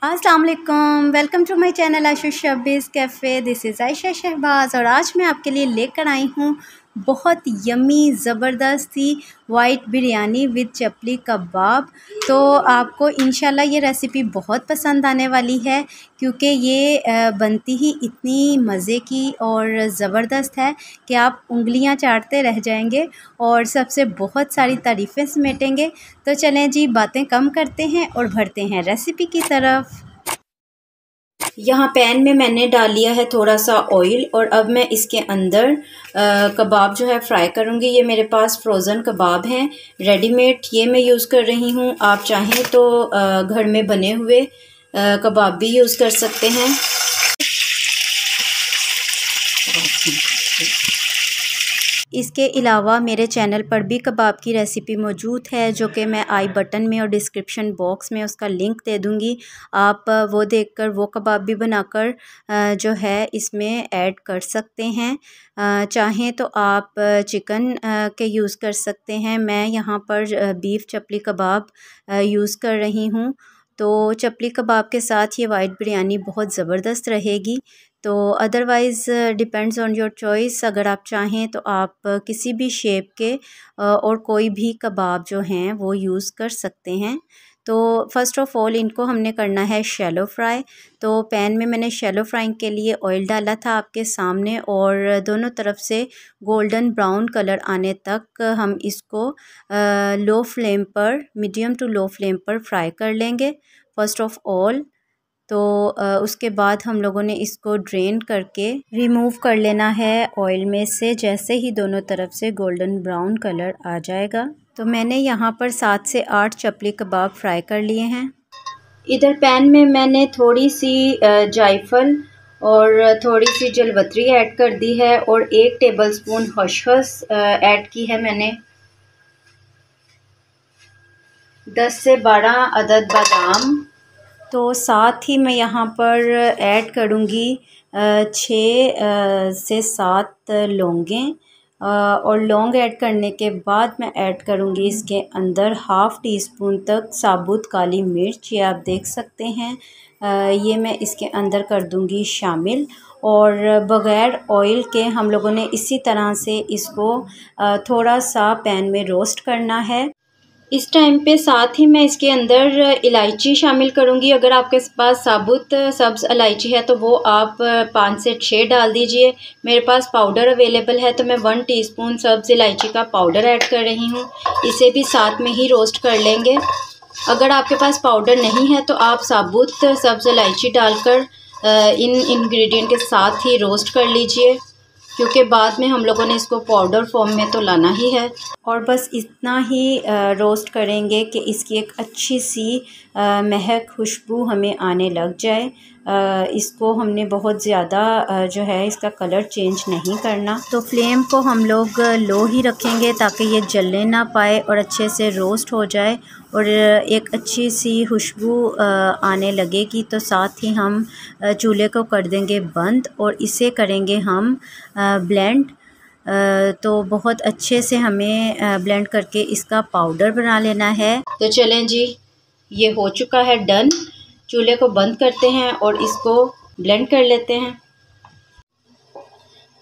अस्सलाम वालेकुम, welcome to my channel Ayesha Shabbiz cafe. This is Ayesha Shahbaz और आज मैं आपके लिए लेकर आई हूँ बहुत यम्मी ज़बरदस्त सी वाइट बिरयानी विद चपली कबाब। तो आपको इंशाल्लाह ये रेसिपी बहुत पसंद आने वाली है क्योंकि ये बनती ही इतनी मज़े की और ज़बरदस्त है कि आप उंगलियां चाटते रह जाएंगे और सबसे बहुत सारी तारीफ़ें समेटेंगे। तो चलें जी, बातें कम करते हैं और बढ़ते हैं रेसिपी की तरफ। यहाँ पैन में मैंने डाल लिया है थोड़ा सा ऑयल और अब मैं इसके अंदर कबाब जो है फ्राई करूँगी। ये मेरे पास फ्रोज़न कबाब हैं रेडीमेड, ये मैं यूज़ कर रही हूँ। आप चाहें तो घर में बने हुए कबाब भी यूज़ कर सकते हैं। इसके अलावा मेरे चैनल पर भी कबाब की रेसिपी मौजूद है जो कि मैं आई बटन में और डिस्क्रिप्शन बॉक्स में उसका लिंक दे दूँगी। आप वो देखकर वो कबाब भी बनाकर जो है इसमें ऐड कर सकते हैं। चाहें तो आप चिकन के यूज़ कर सकते हैं। मैं यहाँ पर बीफ चपली कबाब यूज़ कर रही हूँ। तो चपली कबाब के साथ ये वाइट बिरयानी बहुत ज़बरदस्त रहेगी। तो otherwise depends on your choice. अगर आप चाहें तो आप किसी भी शेप के और कोई भी कबाब जो हैं वो यूज़ कर सकते हैं। तो फ़र्स्ट ऑफ़ ऑल इनको हमने करना है शैलो फ्राई। तो पैन में मैंने शैलो फ्राइंग के लिए ऑयल डाला था आपके सामने और दोनों तरफ से गोल्डन ब्राउन कलर आने तक हम इसको लो फ्लेम पर, मीडियम टू लो फ्लेम पर फ्राई कर लेंगे फ़र्स्ट ऑफ़ ऑल। तो उसके बाद हम लोगों ने इसको ड्रेन करके रिमूव कर लेना है ऑयल में से जैसे ही दोनों तरफ से गोल्डन ब्राउन कलर आ जाएगा। तो मैंने यहाँ पर 7 से 8 चपली कबाब फ्राई कर लिए हैं। इधर पैन में मैंने थोड़ी सी जायफल और थोड़ी सी जलवतरी ऐड कर दी है और 1 टेबलस्पून खसखस ऐड की है मैंने। 10 से 12 अदद बादाम। तो साथ ही मैं यहाँ पर ऐड करूँगी 6 से 7 लौंगें और लौंग ऐड करने के बाद मैं ऐड करूँगी इसके अंदर हाफ़ टी स्पून तक साबुत काली मिर्च। ये आप देख सकते हैं, ये मैं इसके अंदर कर दूँगी शामिल। और बग़ैर ऑयल के हम लोगों ने इसी तरह से इसको थोड़ा सा पैन में रोस्ट करना है। इस टाइम पे साथ ही मैं इसके अंदर इलायची शामिल करूँगी। अगर आपके पास साबुत सब्ज़ इलायची है तो वो आप 5 से 6 डाल दीजिए। मेरे पास पाउडर अवेलेबल है तो मैं 1 टीस्पून सब्ज़ इलायची का पाउडर ऐड कर रही हूँ। इसे भी साथ में ही रोस्ट कर लेंगे। अगर आपके पास पाउडर नहीं है तो आप साबुत सब्ज़ इलायची डालकर इन इंग्रेडिएंट के साथ ही रोस्ट कर लीजिए क्योंकि बाद में हम लोगों ने इसको पाउडर फॉर्म में तो लाना ही है। और बस इतना ही रोस्ट करेंगे कि इसकी एक अच्छी सी महक खुशबू हमें आने लग जाए। इसको हमने बहुत ज़्यादा जो है इसका कलर चेंज नहीं करना। तो फ्लेम को हम लोग लो ही रखेंगे ताकि ये जलने ना पाए और अच्छे से रोस्ट हो जाए और एक अच्छी सी खुशबू आने लगेगी। तो साथ ही हम चूल्हे को कर देंगे बंद और इसे करेंगे हम ब्लेंड। तो बहुत अच्छे से हमें ब्लेंड करके इसका पाउडर बना लेना है। तो चलें जी, ये हो चुका है डन। चूल्हे को बंद करते हैं और इसको ब्लेंड कर लेते हैं।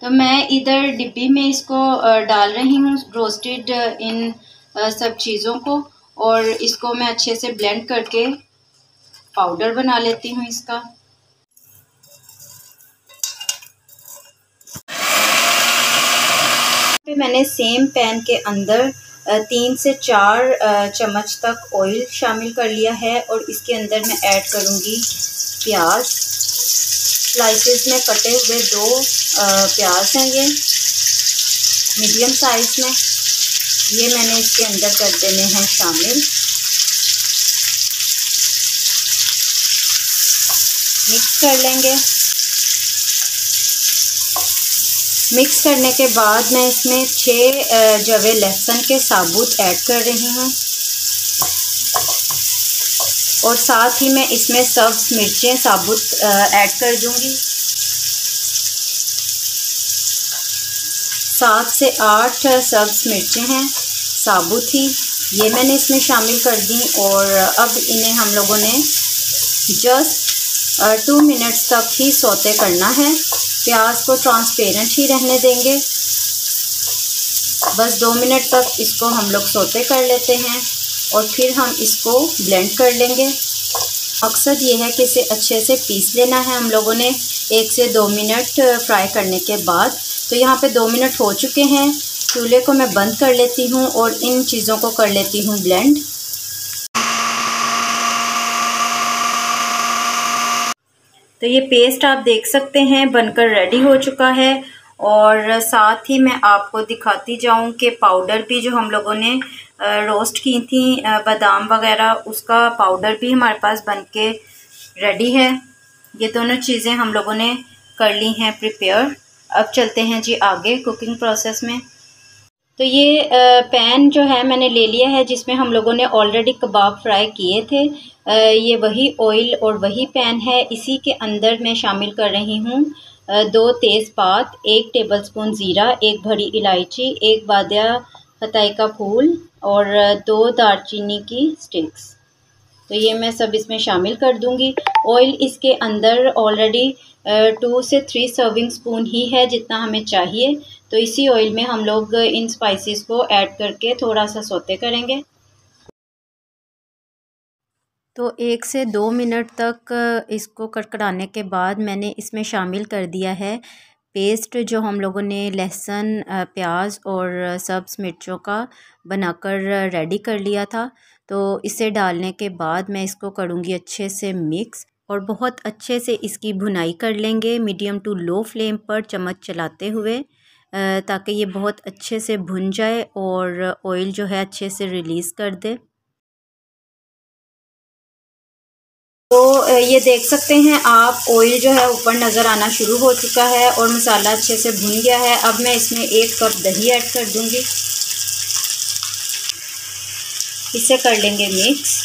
तो मैं इधर डिब्बी में इसको डाल रही हूँ रोस्टेड इन सब चीज़ों को और इसको मैं अच्छे से ब्लेंड करके पाउडर बना लेती हूँ इसका। मैंने सेम पैन के अंदर 3 से 4 चम्मच तक ऑयल शामिल कर लिया है और इसके अंदर मैं ऐड करूँगी प्याज। स्लाइसेस में कटे हुए 2 प्याज हैं, ये मीडियम साइज़ में। ये मैंने इसके अंदर कर देने हैं शामिल। मिक्स कर लेंगे। मिक्स करने के बाद मैं इसमें 6 जवे लहसुन के साबुत ऐड कर रही हूँ और साथ ही मैं इसमें सब्ज़ मिर्चें साबुत ऐड कर दूँगी। 7 से 8 सब्ज़ मिर्चें हैं साबुत ही, ये मैंने इसमें शामिल कर दी और अब इन्हें हम लोगों ने जस्ट 2 मिनट्स तक ही सौते करना है। प्याज को ट्रांसपेरेंट ही रहने देंगे। बस 2 मिनट तक इसको हम लोग सौते कर लेते हैं और फिर हम इसको ब्लेंड कर लेंगे। मकसद ये है कि इसे अच्छे से पीस लेना है हम लोगों ने 1 से 2 मिनट फ्राई करने के बाद। तो यहाँ पे 2 मिनट हो चुके हैं। चूल्हे को मैं बंद कर लेती हूँ और इन चीज़ों को कर लेती हूँ ब्लेंड। तो ये पेस्ट आप देख सकते हैं बनकर रेडी हो चुका है। और साथ ही मैं आपको दिखाती जाऊं कि पाउडर भी जो हम लोगों ने रोस्ट की थी बादाम वगैरह, उसका पाउडर भी हमारे पास बनके रेडी है। ये दोनों चीज़ें हम लोगों ने कर ली हैं प्रिपेयर। अब चलते हैं जी आगे कुकिंग प्रोसेस में। तो ये पैन जो है मैंने ले लिया है जिसमें हम लोगों ने ऑलरेडी कबाब फ्राई किए थे। ये वही ऑयल और वही पैन है। इसी के अंदर मैं शामिल कर रही हूँ 2 तेज़पात, 1 टेबलस्पून ज़ीरा, 1 बड़ी इलायची, 1 बादिया फताई का फूल और 2 दालचीनी की स्टिक्स। तो ये मैं सब इसमें शामिल कर दूंगी। ऑयल इसके अंदर ऑलरेडी 2 से 3 सर्विंग स्पून ही है जितना हमें चाहिए। तो इसी ऑयल में हम लोग इन स्पाइसेस को ऐड करके थोड़ा सा सौते करेंगे। तो 1 से 2 मिनट तक इसको कड़कड़ाने के बाद मैंने इसमें शामिल कर दिया है पेस्ट जो हम लोगों ने लहसुन, प्याज और सब्ज़ मिर्चों का बनाकर रेडी कर लिया था। तो इसे डालने के बाद मैं इसको करूँगी अच्छे से मिक्स और बहुत अच्छे से इसकी भुनाई कर लेंगे मीडियम टू लो फ्लेम पर चम्मच चलाते हुए, ताकि ये बहुत अच्छे से भुन जाए और ऑयल जो है अच्छे से रिलीज़ कर दे। तो ये देख सकते हैं आप ऑयल जो है ऊपर नज़र आना शुरू हो चुका है और मसाला अच्छे से भुन गया है। अब मैं इसमें 1 कप दही ऐड कर दूंगी। इसे कर लेंगे मिक्स।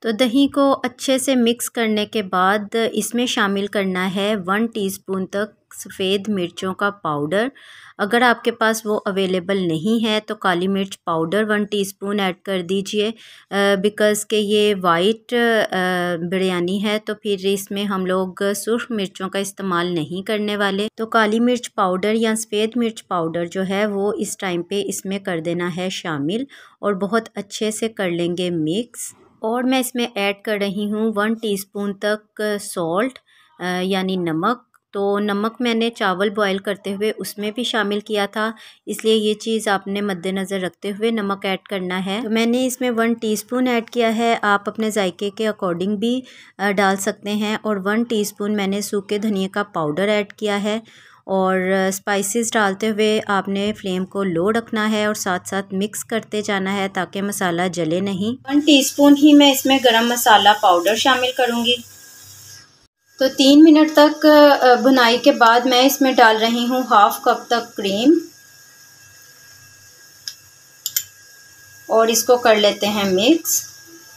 तो दही को अच्छे से मिक्स करने के बाद इसमें शामिल करना है 1 टीस्पून तक सफ़ेद मिर्चों का पाउडर। अगर आपके पास वो अवेलेबल नहीं है तो काली मिर्च पाउडर 1 टीस्पून ऐड कर दीजिए, बिकॉज़ के ये वाइट बिरयानी है तो फिर इसमें हम लोग सुर्ख मिर्चों का इस्तेमाल नहीं करने वाले। तो काली मिर्च पाउडर या सफ़ेद मिर्च पाउडर जो है वो इस टाइम पे इसमें कर देना है शामिल और बहुत अच्छे से कर लेंगे मिक्स। और मैं इसमें ऐड कर रही हूँ 1 टीस्पून तक सॉल्ट यानी नमक। तो नमक मैंने चावल बॉईल करते हुए उसमें भी शामिल किया था, इसलिए ये चीज़ आपने मद्देनज़र रखते हुए नमक ऐड करना है। तो मैंने इसमें 1 टीस्पून ऐड किया है। आप अपने जायके के अकॉर्डिंग भी डाल सकते हैं। और 1 टीस्पून मैंने सूखे धनिया का पाउडर ऐड किया है। और स्पाइसेस डालते हुए आपने फ्लेम को लो रखना है और साथ साथ मिक्स करते जाना है ताकि मसाला जले नहीं। 1 टीस्पून ही मैं इसमें गरम मसाला पाउडर शामिल करूँगी। तो 3 मिनट तक भुनाई के बाद मैं इसमें डाल रही हूँ 1/2 कप तक क्रीम और इसको कर लेते हैं मिक्स।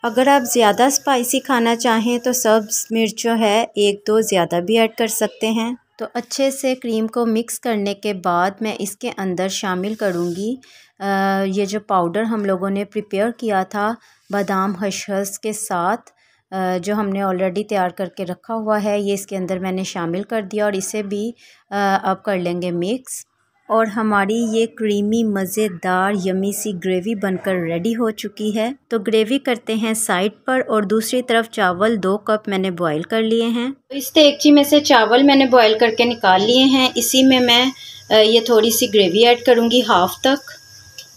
अगर आप ज़्यादा स्पाइसी खाना चाहें तो सब्ज़ मिर्च जो है 1-2 ज़्यादा भी ऐड कर सकते हैं। तो अच्छे से क्रीम को मिक्स करने के बाद मैं इसके अंदर शामिल करूँगी ये जो पाउडर हम लोगों ने प्रिपेयर किया था बादाम खसखस के साथ, जो हमने ऑलरेडी तैयार करके रखा हुआ है, ये इसके अंदर मैंने शामिल कर दिया और इसे भी अब कर लेंगे मिक्स। और हमारी ये क्रीमी मज़ेदार यमी सी ग्रेवी बनकर रेडी हो चुकी है। तो ग्रेवी करते हैं साइड पर और दूसरी तरफ चावल 2 कप मैंने बॉईल कर लिए हैं। तो इस देगची में से चावल मैंने बॉईल करके निकाल लिए हैं। इसी में मैं ये थोड़ी सी ग्रेवी ऐड करूँगी 1/2 तक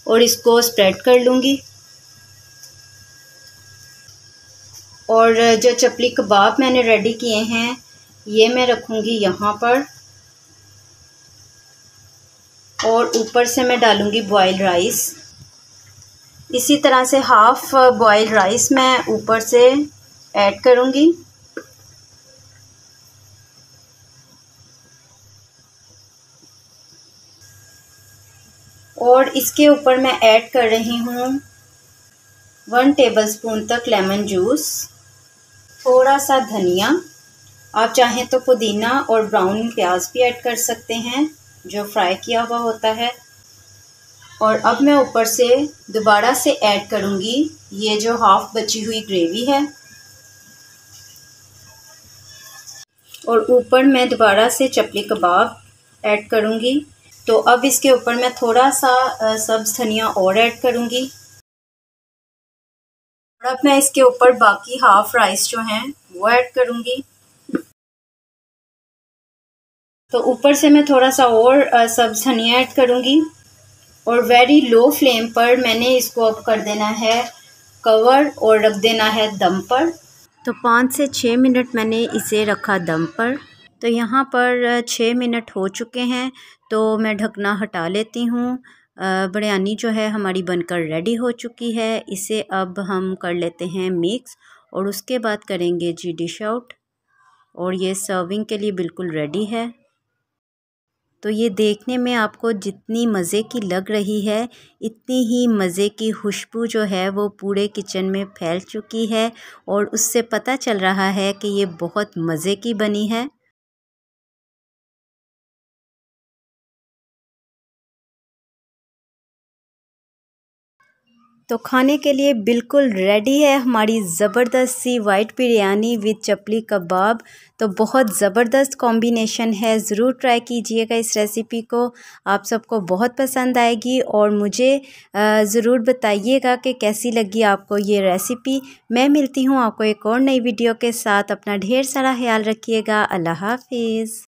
और इसको स्प्रेड कर लूँगी। और जो चपली कबाब मैंने रेडी किए हैं ये मैं रखूँगी यहाँ पर और ऊपर से मैं डालूँगी बॉयल राइस। इसी तरह से 1/2 बॉयल राइस मैं ऊपर से ऐड करूँगी। और इसके ऊपर मैं ऐड कर रही हूँ 1 टेबलस्पून तक लेमन जूस, थोड़ा सा धनिया, आप चाहें तो पुदीना और ब्राउन प्याज भी ऐड कर सकते हैं जो फ्राई किया हुआ होता है। और अब मैं ऊपर से दोबारा से ऐड करूँगी ये जो 1/2 बची हुई ग्रेवी है और ऊपर मैं दोबारा से चपली कबाब ऐड करूँगी। तो अब इसके ऊपर मैं थोड़ा सा सब्ज़ धनिया और ऐड करूँगी। और अब मैं इसके ऊपर बाकी हाफ़ राइस जो हैं वो ऐड करूँगी। तो ऊपर से मैं थोड़ा सा और सब्ज़ धनिया ऐड करूँगी और वेरी लो फ्लेम पर मैंने इसको अब कर देना है कवर और रख देना है दम पर। तो 5 से 6 मिनट मैंने इसे रखा दम पर। तो यहाँ पर 6 मिनट हो चुके हैं, तो मैं ढकना हटा लेती हूँ। बिरयानी जो है हमारी बनकर रेडी हो चुकी है। इसे अब हम कर लेते हैं मिक्स और उसके बाद करेंगे जी डिश आउट। और ये सर्विंग के लिए बिल्कुल रेडी है। तो ये देखने में आपको जितनी मज़े की लग रही है, इतनी ही मज़े की खुशबू जो है वो पूरे किचन में फैल चुकी है और उससे पता चल रहा है कि ये बहुत मज़े की बनी है। तो खाने के लिए बिल्कुल रेडी है हमारी ज़बरदस्त सी वाइट बिरयानी विद चपली कबाब। तो बहुत ज़बरदस्त कॉम्बिनेशन है, ज़रूर ट्राई कीजिएगा इस रेसिपी को, आप सबको बहुत पसंद आएगी। और मुझे ज़रूर बताइएगा कि कैसी लगी आपको ये रेसिपी। मैं मिलती हूँ आपको एक और नई वीडियो के साथ। अपना ढेर सारा ख्याल रखिएगा। अल्लाह हाफिज़।